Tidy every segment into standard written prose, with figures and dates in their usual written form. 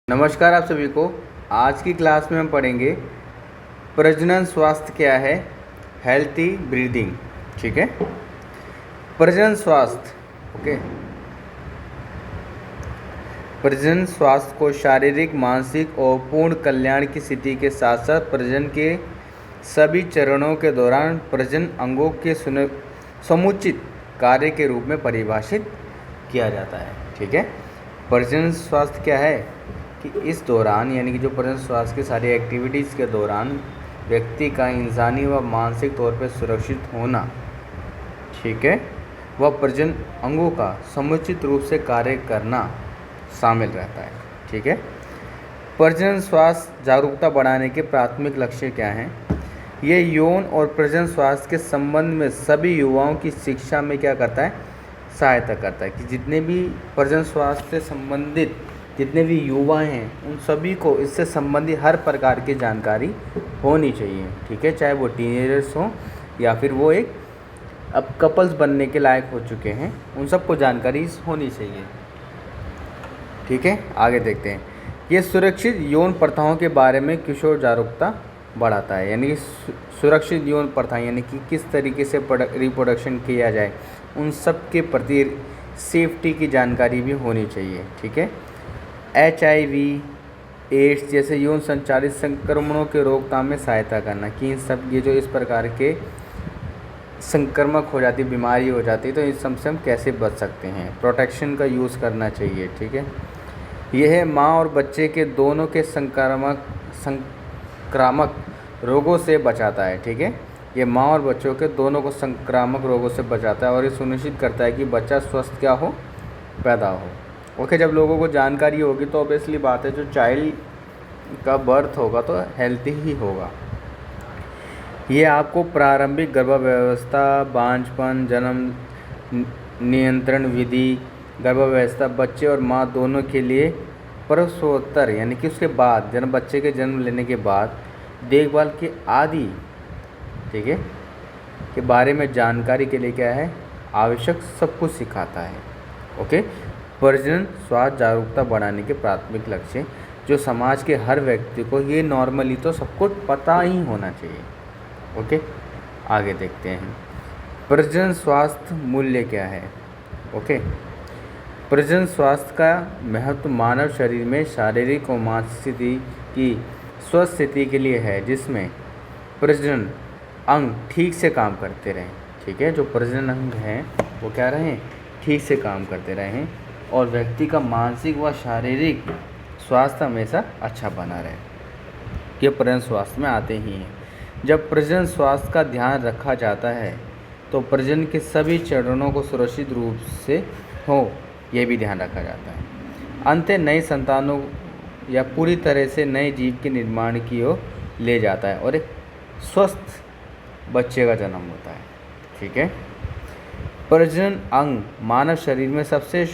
नमस्कार आप सभी को। आज की क्लास में हम पढ़ेंगे प्रजनन स्वास्थ्य क्या है, हेल्थी ब्रीदिंग। ठीक है, प्रजनन स्वास्थ्य। ओके, प्रजनन स्वास्थ्य को शारीरिक, मानसिक और पूर्ण कल्याण की स्थिति के साथ साथ प्रजनन के सभी चरणों के दौरान प्रजनन अंगों के समुचित कार्य के रूप में परिभाषित किया जाता है। ठीक है, प्रजनन स्वास्थ्य क्या है कि इस दौरान यानी कि जो प्रजनन स्वास्थ्य की सारी एक्टिविटीज़ के दौरान व्यक्ति का इंसानी व मानसिक तौर पर सुरक्षित होना, ठीक है, वह प्रजनन अंगों का समुचित रूप से कार्य करना शामिल रहता है। ठीक है, प्रजनन स्वास्थ्य जागरूकता बढ़ाने के प्राथमिक लक्ष्य क्या हैं? ये यौन और प्रजनन स्वास्थ्य के संबंध में सभी युवाओं की शिक्षा में क्या करता है, सहायता करता है कि जितने भी प्रजनन स्वास्थ्य से संबंधित जितने भी युवा हैं उन सभी को इससे संबंधित हर प्रकार की जानकारी होनी चाहिए। ठीक है, चाहे वो टीनेजर्स हों या फिर वो एक अब कपल्स बनने के लायक हो चुके हैं, उन सबको जानकारी होनी चाहिए। ठीक है, आगे देखते हैं। ये सुरक्षित यौन प्रथाओं के बारे में किशोर जागरूकता बढ़ाता है, यानी सुरक्षित यौन प्रथाएं यानी कि किस तरीके से रिप्रोडक्शन किया जाए, उन सब के प्रति सेफ्टी की जानकारी भी होनी चाहिए। ठीक है, HIV, एड्स जैसे यौन संचालित संक्रमणों के रोकथाम में सहायता करना कि इन सब ये जो इस प्रकार के संक्रमक हो जाती बीमारी हो जाती है तो इन सब से हम कैसे बच सकते हैं, प्रोटेक्शन का यूज़ करना चाहिए। ठीक है, यह माँ और बच्चे के दोनों के संक्रामक रोगों से बचाता है। ठीक है, ये माँ और बच्चों के दोनों को संक्रामक रोगों से बचाता है और ये सुनिश्चित करता है कि बच्चा स्वस्थ क्या हो, पैदा हो। ओके, जब लोगों को जानकारी होगी तो ऑब्वियसली बात है जो चाइल्ड का बर्थ होगा तो हेल्थी ही होगा। ये आपको प्रारंभिक गर्भावस्था, बांझपन, जन्म नियंत्रण विधि, गर्भावस्था, बच्चे और माँ दोनों के लिए प्रसवोत्तर यानी कि उसके बाद बच्चे के जन्म लेने के बाद देखभाल के आदि, ठीक है, के बारे में जानकारी के लिए क्या है, आवश्यक सब कुछ सिखाता है। ओके, प्रजनन स्वास्थ्य जागरूकता बढ़ाने के प्राथमिक लक्ष्य जो समाज के हर व्यक्ति को ये नॉर्मली तो सबको पता ही होना चाहिए। ओके, आगे देखते हैं। प्रजनन स्वास्थ्य मूल्य क्या है? ओके, प्रजनन स्वास्थ्य का महत्व मानव शरीर में शारीरिक और मानसिक स्थिति की स्वस्थ स्थिति के लिए है, जिसमें प्रजनन अंग ठीक से काम करते रहें। ठीक है, जो प्रजनन अंग हैं वो क्या रहें, ठीक से काम करते रहें और व्यक्ति का मानसिक व शारीरिक स्वास्थ्य हमेशा अच्छा बना रहे। ये प्रजनन स्वास्थ्य में आते ही हैं। जब प्रजनन स्वास्थ्य का ध्यान रखा जाता है तो प्रजनन के सभी चरणों को सुरक्षित रूप से हो, यह भी ध्यान रखा जाता है। अंत नई संतानों या पूरी तरह से नए जीव के निर्माण की ओर ले जाता है और एक स्वस्थ बच्चे का जन्म होता है। ठीक है, प्रजनन अंग मानव शरीर में सबसे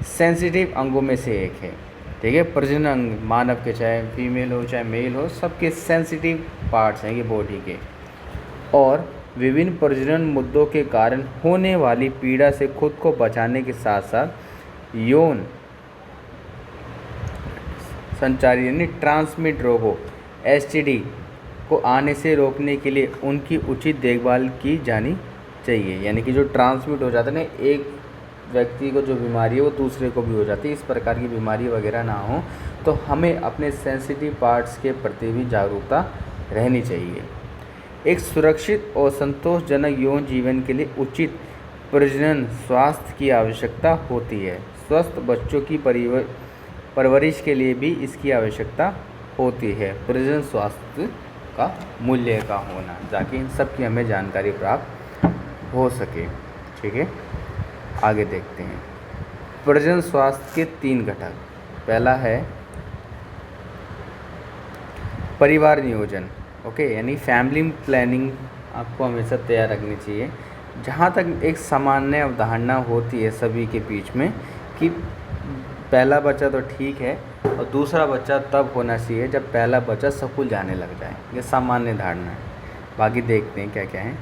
सेंसिटिव अंगों में से एक है। ठीक है, प्रजनन अंग मानव के चाहे फीमेल हो चाहे मेल हो, सबके सेंसिटिव पार्ट्स हैं ये बॉडी के, और विभिन्न प्रजनन मुद्दों के कारण होने वाली पीड़ा से खुद को बचाने के साथ साथ यौन संचारी यानी ट्रांसमिट रोगों STD को आने से रोकने के लिए उनकी उचित देखभाल की जानी चाहिए। यानी कि जो ट्रांसमिट हो जाता है ना, एक व्यक्ति को जो बीमारी है वो दूसरे को भी हो जाती है, इस प्रकार की बीमारी वगैरह ना हो तो हमें अपने सेंसिटिव पार्ट्स के प्रति भी जागरूकता रहनी चाहिए। एक सुरक्षित और संतोषजनक यौन जीवन के लिए उचित प्रजनन स्वास्थ्य की आवश्यकता होती है। स्वस्थ बच्चों की परवरिश के लिए भी इसकी आवश्यकता होती है। प्रजनन स्वास्थ्य का मूल्य का होना, ताकि इन सब की हमें जानकारी प्राप्त हो सके। ठीक है, आगे देखते हैं। प्रजनन स्वास्थ्य के 3 घटक। पहला है परिवार नियोजन। ओके, यानी फैमिली प्लानिंग आपको हमेशा तैयार रखनी चाहिए। जहाँ तक एक सामान्य अवधारणा होती है सभी के बीच में कि पहला बच्चा तो ठीक है और दूसरा बच्चा तब होना चाहिए जब पहला बच्चा स्कूल जाने लग जाए, ये सामान्य धारणा है। बाकी देखते हैं क्या क्या है।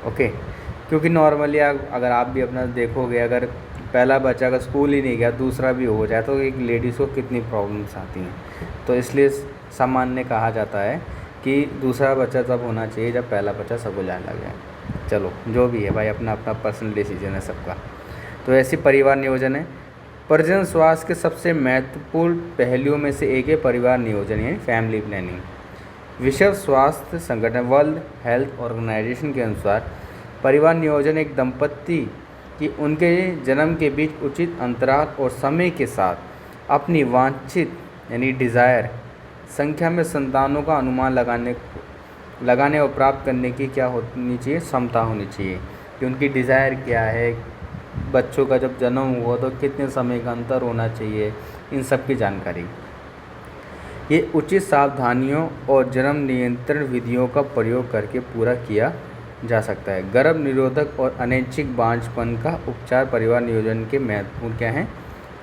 ओके, क्योंकि नॉर्मली अगर आप भी अपना देखोगे, अगर पहला बच्चा अगर स्कूल ही नहीं गया दूसरा भी हो जाए तो एक लेडीज़ को कितनी प्रॉब्लम्स आती हैं। तो इसलिए सामान्य कहा जाता है कि दूसरा बच्चा तब होना चाहिए जब पहला बच्चा सबको जाने लग जाए। चलो जो भी है भाई, अपना अपना पर्सनल डिसीजन है सबका। तो ऐसी परिवार नियोजन है। प्रजनन स्वास्थ्य के सबसे महत्वपूर्ण पहलुओं में से एक है परिवार नियोजन यानी फैमिली प्लानिंग। विश्व स्वास्थ्य संगठन वर्ल्ड हेल्थ ऑर्गेनाइजेशन के अनुसार परिवार नियोजन एक दंपति की उनके जन्म के बीच उचित अंतराल और समय के साथ अपनी वांछित यानी डिज़ायर संख्या में संतानों का अनुमान लगाने और प्राप्त करने की क्या होनी चाहिए, क्षमता होनी चाहिए कि उनकी डिज़ायर क्या है, बच्चों का जब जन्म हुआ तो कितने समय का अंतर होना चाहिए, इन सब की जानकारी। ये उचित सावधानियों और जन्म नियंत्रण विधियों का प्रयोग करके पूरा किया जा सकता है। गर्भ निरोधक और अनैच्छिक बांझपन का उपचार परिवार नियोजन के महत्वपूर्ण क्या हैं,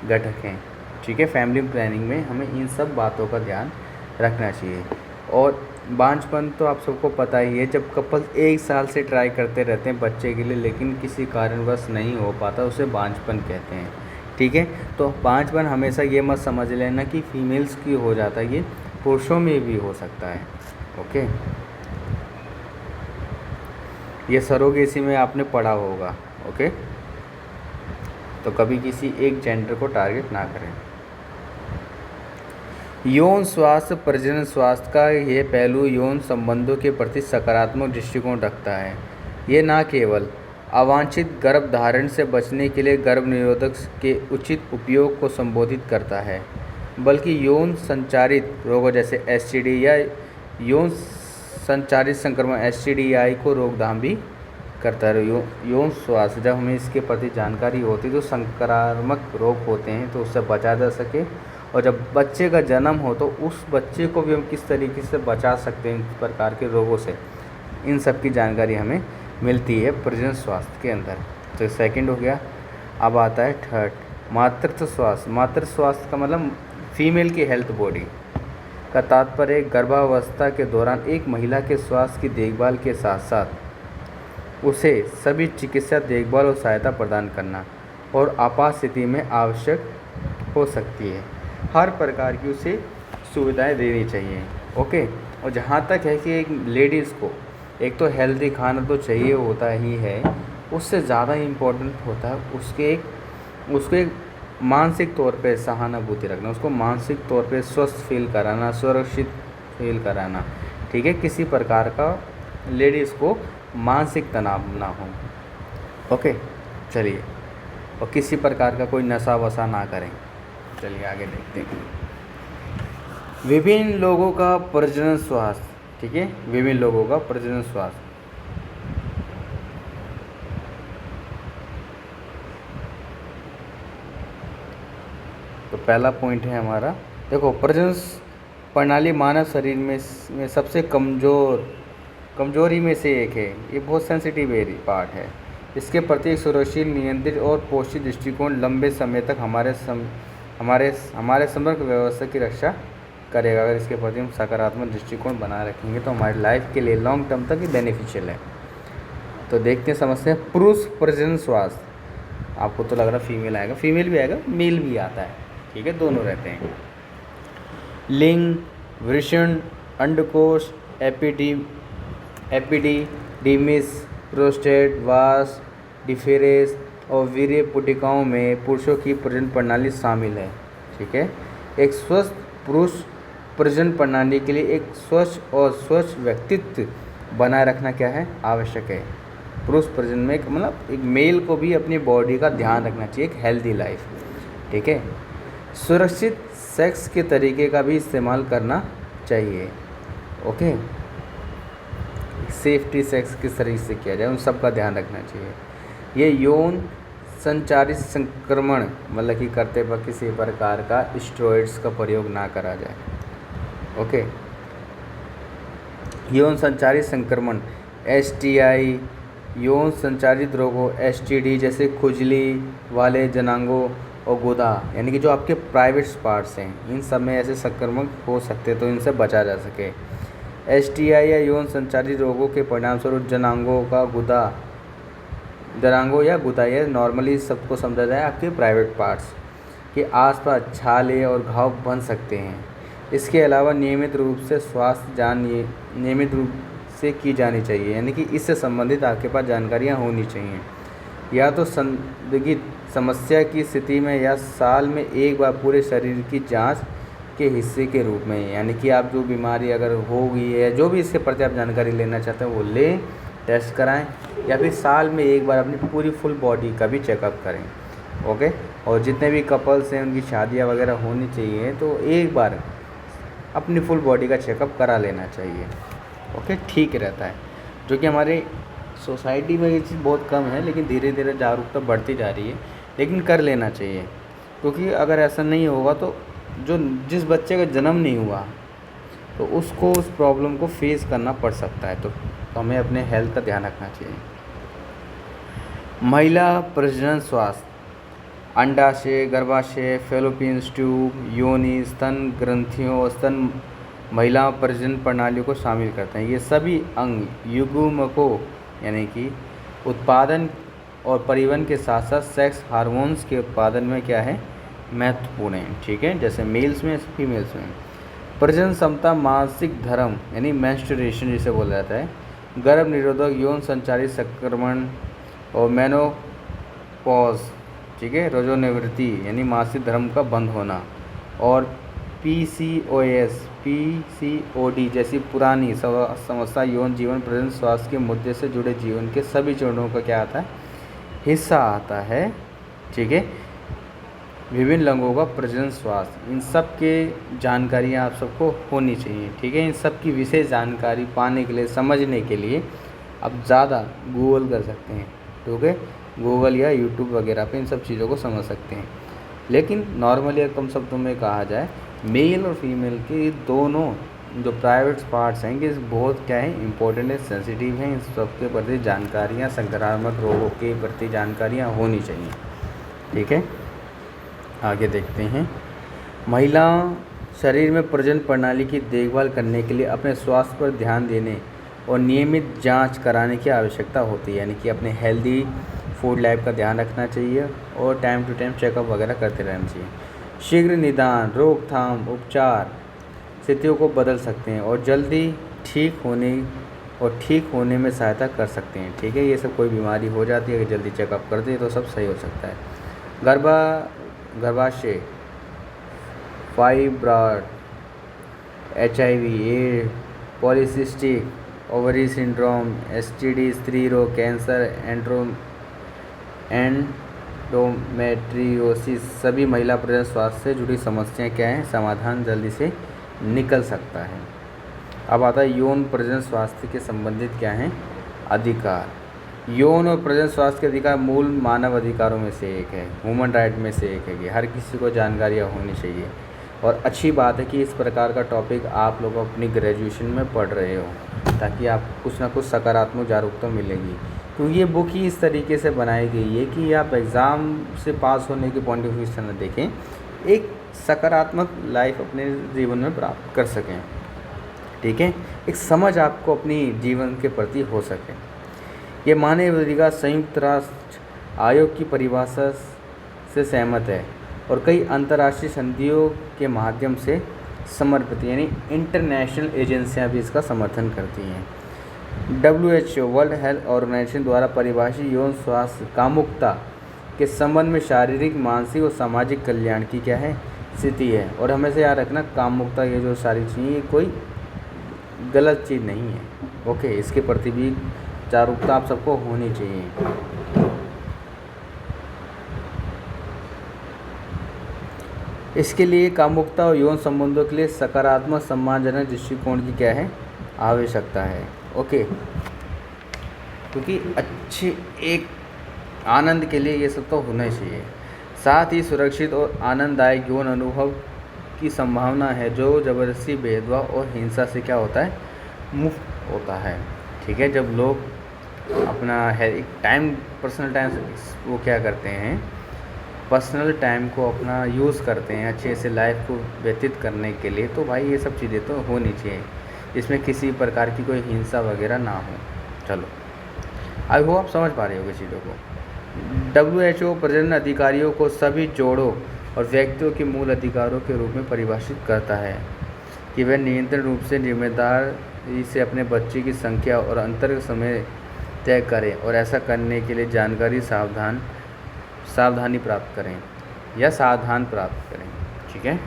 घटक हैं। ठीक है, फैमिली प्लानिंग में हमें इन सब बातों का ध्यान रखना चाहिए। और बांझपन तो आप सबको पता ही है, जब कपल 1 साल से ट्राई करते रहते हैं बच्चे के लिए लेकिन किसी कारणवश नहीं हो पाता, उसे बांझपन कहते हैं। ठीक है, तो बांझपन हमेशा ये मत समझ लेना कि फीमेल्स की हो जाता है, ये पुरुषों में भी हो सकता है। ओके, ये सरोगेसी में आपने पढ़ा होगा। ओके, तो कभी किसी एक जेंडर को टारगेट ना करें। यौन स्वास्थ्य प्रजनन स्वास्थ्य का यह पहलू यौन संबंधों के प्रति सकारात्मक दृष्टिकोण रखता है। ये न केवल अवांछित गर्भधारण से बचने के लिए गर्भ निरोधक के उचित उपयोग को संबोधित करता है, बल्कि यौन संचारित रोगों जैसे एसटीडी या यौन संचारित संक्रमण एसटीडीआई को रोकथाम भी करता है। यौन स्वास्थ्य, जब हमें इसके प्रति जानकारी होती है तो संक्रामक रोग होते हैं तो उससे बचा जा सके, और जब बच्चे का जन्म हो तो उस बच्चे को भी हम किस तरीके से बचा सकते हैं इस प्रकार के रोगों से, इन सब की जानकारी हमें मिलती है प्रजनन स्वास्थ्य के अंदर। तो सेकंड हो गया। अब आता है थर्ड, मातृत्व स्वास्थ्य। मातृत्व स्वास्थ्य का मतलब फीमेल की हेल्थ बॉडी का तात्पर्य गर्भावस्था के दौरान एक महिला के स्वास्थ्य की देखभाल के साथ साथ उसे सभी चिकित्सा देखभाल और सहायता प्रदान करना और आपात स्थिति में आवश्यक हो सकती है हर प्रकार की उसे सुविधाएं देनी चाहिए। ओके, और जहाँ तक है कि एक लेडीज़ को एक तो हेल्दी खाना तो चाहिए होता ही है, उससे ज़्यादा इम्पोर्टेंट होता है उसको एक मानसिक तौर पे सहानुभूति रखना, उसको मानसिक तौर पे स्वस्थ फील कराना, सुरक्षित फील कराना। ठीक है, किसी प्रकार का लेडीज़ को मानसिक तनाव ना हो। ओके, चलिए, और किसी प्रकार का कोई नशा वशा ना करें। चलिए आगे देखते हैं। विभिन्न लोगों का प्रजनन स्वास्थ्य। ठीक है, विभिन्न लोगों का प्रजनन स्वास्थ्य। तो पहला पॉइंट है हमारा, देखो प्रजनन प्रणाली मानव शरीर में सबसे कमजोरी में से एक है। ये बहुत सेंसिटिव पार्ट है। इसके प्रति सुरक्षित, नियंत्रित और पोषित दृष्टिकोण लंबे समय तक हमारे समग्र व्यवस्था की रक्षा करेगा। अगर इसके प्रति हम सकारात्मक दृष्टिकोण बनाए रखेंगे तो हमारी लाइफ के लिए लॉन्ग टर्म तक ही बेनिफिशियल है। तो देखते हैं, समझते हैं पुरुष प्रजनन स्वास्थ्य। आपको तो लग रहा फीमेल आएगा, फीमेल भी आएगा, मेल भी आता है। ठीक है, दोनों रहते हैं। लिंग, वृषण, अंडकोश, एपिडिडिमिस, प्रोस्टेट, वास, डिफेरेस और वीर्य पुटिकाओं में पुरुषों की प्रजनन प्रणाली शामिल है। ठीक है, एक स्वस्थ पुरुष प्रजनन प्रणाली के लिए एक स्वच्छ व्यक्तित्व बनाए रखना क्या है, आवश्यक है। पुरुष प्रजनन में मतलब एक मेल को भी अपनी बॉडी का ध्यान रखना चाहिए, एक हेल्दी लाइफ। ठीक है, सुरक्षित सेक्स के तरीके का भी इस्तेमाल करना चाहिए। ओके, सेफ्टी सेक्स किस तरीके से किया जाए उन सब का ध्यान रखना चाहिए। ये यौन संचारित संक्रमण मतलब कि करते वक्त किसी प्रकार का स्टेरॉइड्स का प्रयोग ना करा जाए। ओके, यौन संचारित संक्रमण एसटीआई, यौन संचारित रोगों एसटीडी जैसे खुजली वाले जनांगों और गुदा यानी कि जो आपके प्राइवेट पार्ट्स हैं, इन सब में ऐसे संक्रमण हो सकते तो इनसे बचा जा सके। एसटीआई या यौन संचारित रोगों के परिणामस्वरूप जनांगों का गुदा दरांगों या गुदाइया नॉर्मली सबको समझा जाए आपके प्राइवेट पार्ट्स के आसपास छाले और घाव बन सकते हैं। इसके अलावा नियमित रूप से स्वास्थ्य जांच नियमित रूप से की जानी चाहिए, यानी कि इससे संबंधित आपके पास जानकारियाँ होनी चाहिए। या तो संदिग्ध समस्या की स्थिति में या साल में एक बार पूरे शरीर की जांच के हिस्से के रूप में, यानी कि आप जो बीमारी अगर हो गई है, जो भी इसके प्रति आप जानकारी लेना चाहते हैं वो लें, टेस्ट कराएं, या फिर साल में एक बार अपनी पूरी फुल बॉडी का भी चेकअप करें। ओके, और जितने भी कपल्स हैं उनकी शादियां वगैरह होनी चाहिए तो एक बार अपनी फुल बॉडी का चेकअप करा लेना चाहिए। ओके, ठीक रहता है। जो कि हमारे सोसाइटी में ये चीज़ बहुत कम है, लेकिन धीरे धीरे जागरूकता बढ़ती जा रही है, लेकिन कर लेना चाहिए। क्योंकि अगर ऐसा नहीं होगा तो जिस बच्चे का जन्म नहीं हुआ तो उसको उस प्रॉब्लम को फेस करना पड़ सकता है। तो हमें अपने हेल्थ का ध्यान रखना चाहिए। महिला प्रजनन स्वास्थ्य, अंडाशय, गर्भाशय, फैलोपियन ट्यूब, योनि, स्तन ग्रंथियों और स्तन महिला प्रजनन प्रणालियों को शामिल करते हैं। ये सभी अंग युग्मकों यानी कि उत्पादन और परिवहन के साथ साथ सेक्स हार्मोन्स के उत्पादन में क्या है, महत्वपूर्ण है। ठीक है, जैसे मेल्स में फीमेल्स में। प्रजनन क्षमता मासिक धर्म यानी मेंस्ट्रुएशन जिसे बोला जाता है, गर्भ निरोधक, यौन संचारित संक्रमण और मेनोपॉज, ठीक है, रजोनिवृत्ति यानी मासिक धर्म का बंद होना, और PCOS, PCOD जैसी पुरानी समस्या यौन जीवन प्रजनन स्वास्थ्य के मुद्दे से जुड़े जीवन के सभी चरणों का क्या आता है, हिस्सा आता है। ठीक है, विभिन्न लिंगों का प्रजनन स्वास्थ्य, इन सब के जानकारियाँ आप सबको होनी चाहिए। ठीक है, इन सब की विशेष जानकारी पाने के लिए, समझने के लिए आप ज़्यादा गूगल कर सकते हैं। ठीक है, गूगल या यूट्यूब वगैरह पे इन सब चीज़ों को समझ सकते हैं। लेकिन नॉर्मली कम शब्दों में कहा जाए, मेल और फीमेल के दोनों जो प्राइवेट पार्ट्स हैं ये बहुत क्या है, इम्पोर्टेंट है, सेंसिटिव हैं। इन सब के प्रति जानकारियाँ, संक्रामक रोगों के प्रति जानकारियाँ होनी चाहिए। ठीक है, आगे देखते हैं। महिला शरीर में प्रजनन प्रणाली की देखभाल करने के लिए अपने स्वास्थ्य पर ध्यान देने और नियमित जांच कराने की आवश्यकता होती है, यानी कि अपने हेल्दी फूड लाइफ का ध्यान रखना चाहिए और टाइम टू टाइम चेकअप वगैरह करते रहना चाहिए। शीघ्र निदान, रोकथाम, उपचार स्थितियों को बदल सकते हैं और जल्दी ठीक होने में सहायता कर सकते हैं। ठीक है, ये सब कोई बीमारी हो जाती है, अगर जल्दी चेकअप कर दे तो सब सही हो सकता है। गर्भाशय, fibroid, HIV, AIDS, polycystic ovary syndrome, STD, स्त्री रोग, कैंसर, एंडोमेट्रियोसिस, सभी महिला प्रजनन स्वास्थ्य से जुड़ी समस्याएं क्या हैं, समाधान जल्दी से निकल सकता है। अब आता है यौन प्रजनन स्वास्थ्य के संबंधित क्या हैं, अधिकार। यौन और प्रजनन स्वास्थ्य के अधिकार मूल मानव अधिकारों में से एक है, ह्यूमन राइट में से एक है। हर किसी को जानकारियाँ होनी चाहिए और अच्छी बात है कि इस प्रकार का टॉपिक आप लोग अपनी ग्रेजुएशन में पढ़ रहे हो, ताकि आप कुछ ना कुछ सकारात्मक जागरूकता मिलेगी। क्योंकि ये बुक ही इस तरीके से बनाई गई है कि आप एग्ज़ाम से पास होने के पॉइंट ऑफ व्यू से न देखें, एक सकारात्मक लाइफ अपने जीवन में प्राप्त कर सकें। ठीक है, एक समझ आपको अपनी जीवन के प्रति हो सके। ये मानव अधिकार संयुक्त राष्ट्र आयोग की परिभाषा से सहमत है और कई अंतर्राष्ट्रीय संधियों के माध्यम से समर्पित, यानी इंटरनेशनल एजेंसियां भी इसका समर्थन करती हैं। WHO वर्ल्ड हेल्थ ऑर्गेनाइजेशन द्वारा परिभाषित यौन स्वास्थ्य कामुकता के संबंध में शारीरिक, मानसिक और सामाजिक कल्याण की क्या है, स्थिति है। और हमेशा याद रखना, कामुकता ये जो सारी चीज़ें ये कोई गलत चीज़ नहीं है। ओके, इसके प्रति भी जागरूकता आप सबको होनी चाहिए। इसके लिए कामुकता और यौन संबंधों के लिए सकारात्मक सम्मानजनक दृष्टिकोण की क्या है, आवश्यकता है। ओके, क्योंकि अच्छे एक आनंद के लिए ये सब तो होना ही चाहिए। साथ ही सुरक्षित और आनंददायक यौन अनुभव की संभावना है जो ज़बरदस्ती, भेदभाव और हिंसा से क्या होता है, मुक्त होता है। ठीक है, जब लोग अपना है एक टाइम, पर्सनल टाइम वो क्या करते हैं, पर्सनल टाइम को अपना यूज़ करते हैं अच्छे से लाइफ को व्यतीत करने के लिए, तो भाई ये सब चीज़ें तो होनी चाहिए, इसमें किसी प्रकार की कोई हिंसा वगैरह ना हो। चलो आई होप आप समझ पा रहे होगे चीज़ों को। WHO प्रजनन अधिकारियों को सभी जोड़ों और व्यक्तियों के मूल अधिकारों के रूप में परिभाषित करता है कि वे नियंत्रण रूप से जिम्मेदारी से अपने बच्चे की संख्या और अंतर समय तय करें और ऐसा करने के लिए जानकारी सावधानी प्राप्त करें या सावधान प्राप्त करें। ठीक है,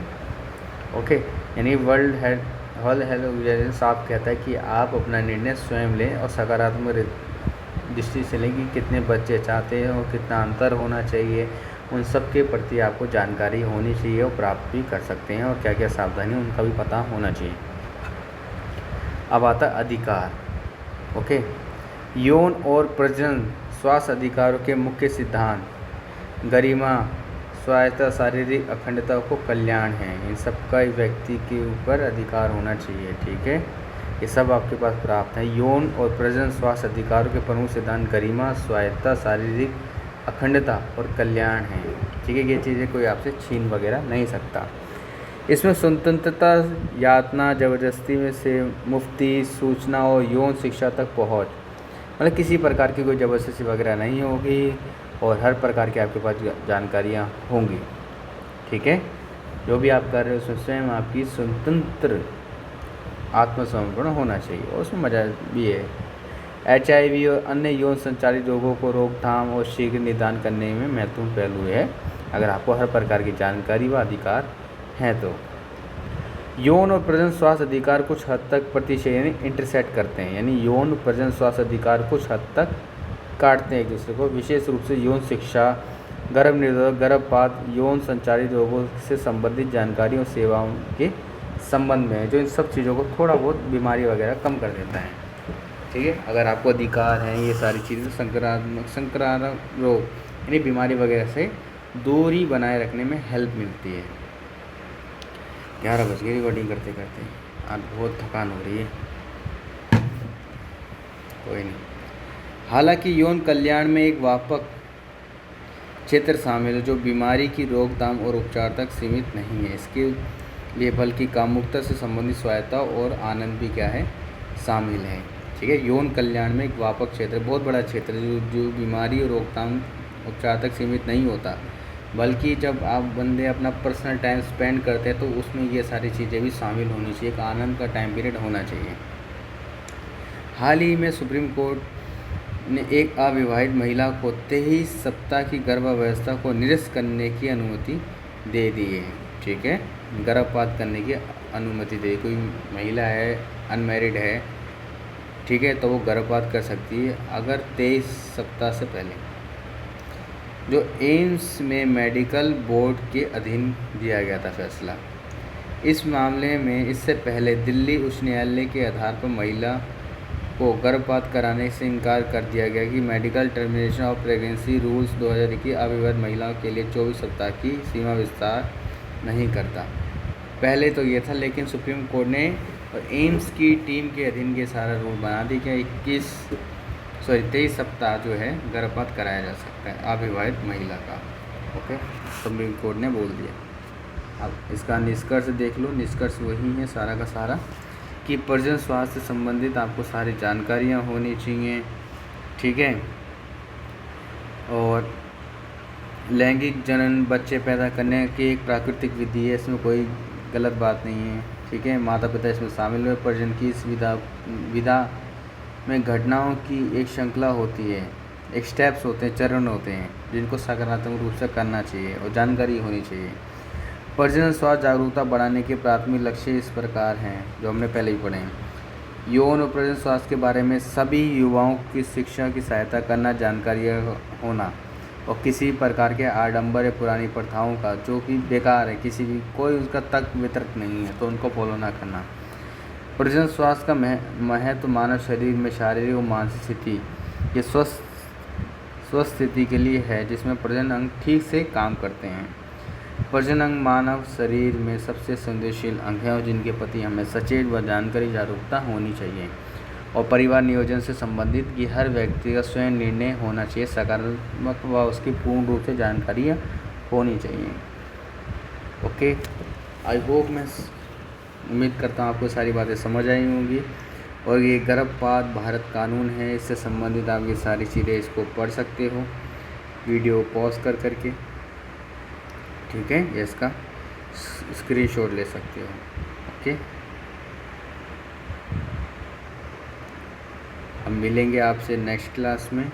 ओके। यानी वर्ल्ड हेल्थ ऑर्गेनाइजेशन साफ कहता है कि आप अपना निर्णय स्वयं लें और सकारात्मक दृष्टि से लें कि कितने बच्चे चाहते हैं और कितना अंतर होना चाहिए, उन सब के प्रति आपको जानकारी होनी चाहिए और प्राप्त भी कर सकते हैं, और क्या क्या सावधानी उनका भी पता होना चाहिए। अब आता अधिकार। ओके, यौन और प्रजनन स्वास्थ्य अधिकारों के मुख्य सिद्धांत गरिमा, स्वायत्तता, शारीरिक अखंडता को कल्याण है। इन सब का व्यक्ति के ऊपर अधिकार होना चाहिए। ठीक है, ये सब आपके पास प्राप्त है। यौन और प्रजनन स्वास्थ्य अधिकारों के प्रमुख सिद्धांत गरिमा, स्वायत्तता, शारीरिक अखंडता और कल्याण है। ठीक है, ये चीज़ें कोई आपसे छीन वगैरह नहीं सकता। इसमें स्वतंत्रता, यातना, ज़बरदस्ती में से मुफ्ती, सूचना और यौन शिक्षा तक पहुँच, मतलब किसी प्रकार की कोई ज़बरदस्ती वगैरह नहीं होगी और हर प्रकार की आपके पास जानकारियाँ होंगी। ठीक है, जो भी आप कर रहे हो उसमें स्वयं आपकी स्वतंत्र आत्मसमर्पण होना चाहिए और उसमें मज़ा भी है। HIV और अन्य यौन संचालित रोगों को रोकथाम और शीघ्र निदान करने में महत्वपूर्ण पहलू है, अगर आपको हर प्रकार की जानकारी व अधिकार हैं तो। यौन और प्रजनन स्वास्थ्य अधिकार कुछ हद तक प्रतिशत यानी इंटरसेक्ट करते हैं, यानी यौन प्रजनन स्वास्थ्य अधिकार कुछ हद तक काटते हैं एक दूसरे को, विशेष रूप से यौन शिक्षा, गर्भ निरोधक, गर्भपात, यौन संचालित रोगों से संबंधित जानकारी और सेवाओं के संबंध में, जो इन सब चीज़ों को थोड़ा बहुत बीमारी वगैरह कम कर देता है। ठीक है, अगर आपको अधिकार हैं ये सारी चीज़ें संक्रामक रोग यानी बीमारी वगैरह से दूरी बनाए रखने में हेल्प मिलती है। 11 बज गए रिकॉर्डिंग करते करते, आज बहुत थकान हो रही है। कोई नहीं। हालांकि यौन कल्याण में एक व्यापक क्षेत्र शामिल है जो बीमारी की रोकथाम और उपचार तक सीमित नहीं है। इसके लिए बल्कि कामुकता से संबंधित स्वायत्तता और आनंद भी क्या है, शामिल है। ठीक है, यौन कल्याण में एक व्यापक क्षेत्र, बहुत बड़ा क्षेत्र जो बीमारी और रोकथाम उपचार तक सीमित नहीं होता, बल्कि जब आप बंदे अपना पर्सनल टाइम स्पेंड करते हैं तो उसमें ये सारी चीज़ें भी शामिल होनी चाहिए, एक आनंद का टाइम पीरियड होना चाहिए। हाल ही में सुप्रीम कोर्ट ने एक अविवाहित महिला को 23 सप्ताह की गर्भावस्था को निरस्त करने की अनुमति दे दी है। ठीक है, गर्भपात करने की अनुमति दे, कोई महिला है अनमैरिड है, ठीक है, तो वो गर्भपात कर सकती है अगर 23 सप्ताह से पहले, जो एम्स में मेडिकल बोर्ड के अधीन दिया गया था फैसला। इस मामले में इससे पहले दिल्ली उच्च न्यायालय के आधार पर महिला को गर्भपात कराने से इनकार कर दिया गया कि medical termination of pregnancy rules 2021 अविवाहित महिलाओं के लिए 24 सप्ताह की सीमा विस्तार नहीं करता। पहले तो ये था, लेकिन सुप्रीम कोर्ट ने और एम्स की टीम के अधीन ये सारा रूल बना दी कि 23 सप्ताह जो है गर्भपात कराया जा सकता है अविवाहित महिला का। ओके, सुप्रीम कोर्ट ने बोल दिया। अब इसका निष्कर्ष देख लो, निष्कर्ष वही है सारा का सारा कि प्रजनन स्वास्थ्य से संबंधित आपको सारी जानकारियाँ होनी चाहिए। ठीक है, और लैंगिक जनन बच्चे पैदा करने की एक प्राकृतिक विधि है, इसमें कोई गलत बात नहीं है। ठीक है, माता पिता इसमें शामिल हुए। प्रजनन की इस विधा में घटनाओं की एक श्रृंखला होती है, एक स्टेप्स होते हैं, चरण होते हैं, जिनको सकारात्मक रूप से करना चाहिए और जानकारी होनी चाहिए। प्रजनन स्वास्थ्य जागरूकता बढ़ाने के प्राथमिक लक्ष्य इस प्रकार हैं, जो हमने पहले ही पढ़े हैं। यौन और प्रजनन स्वास्थ्य के बारे में सभी युवाओं की शिक्षा की सहायता करना, जानकारी होना, और किसी प्रकार के आडंबर या पुरानी प्रथाओं का जो कि बेकार है, किसी भी कोई उसका तर्क वितर्क नहीं है, तो उनको फॉलो ना करना। प्रजनन स्वास्थ्य का महत्व मानव शरीर में शारीरिक और मानसिक स्थिति ये स्वस्थ स्थिति के लिए है, जिसमें प्रजनन अंग ठीक से काम करते हैं। प्रजनन अंग मानव शरीर में सबसे संवेदनशील अंग है और जिनके प्रति हमें सचेत व जानकारी जागरूकता होनी चाहिए, और परिवार नियोजन से संबंधित कि हर व्यक्ति का स्वयं निर्णय होना चाहिए, सकारात्मक व उसकी पूर्ण रूप से जानकारी होनी चाहिए। ओके, आई होप, मैं उम्मीद करता हूँ आपको सारी बातें समझ आई होंगी। और ये गर्भपात भारत कानून है, इससे संबंधित आप ये सारी चीज़ें इसको पढ़ सकते हो वीडियो पॉज कर करके, ठीक है। ये इसका स्क्रीनशॉट ले सकते हो, ओके। अब मिलेंगे आपसे नेक्स्ट क्लास में,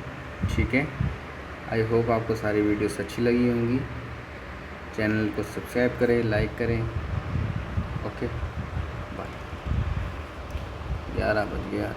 ठीक है। आई होप आपको सारी वीडियोस अच्छी लगी होंगी। चैनल को सब्सक्राइब करें, लाइक करें, ओके। बाय। 11 बज गया आज।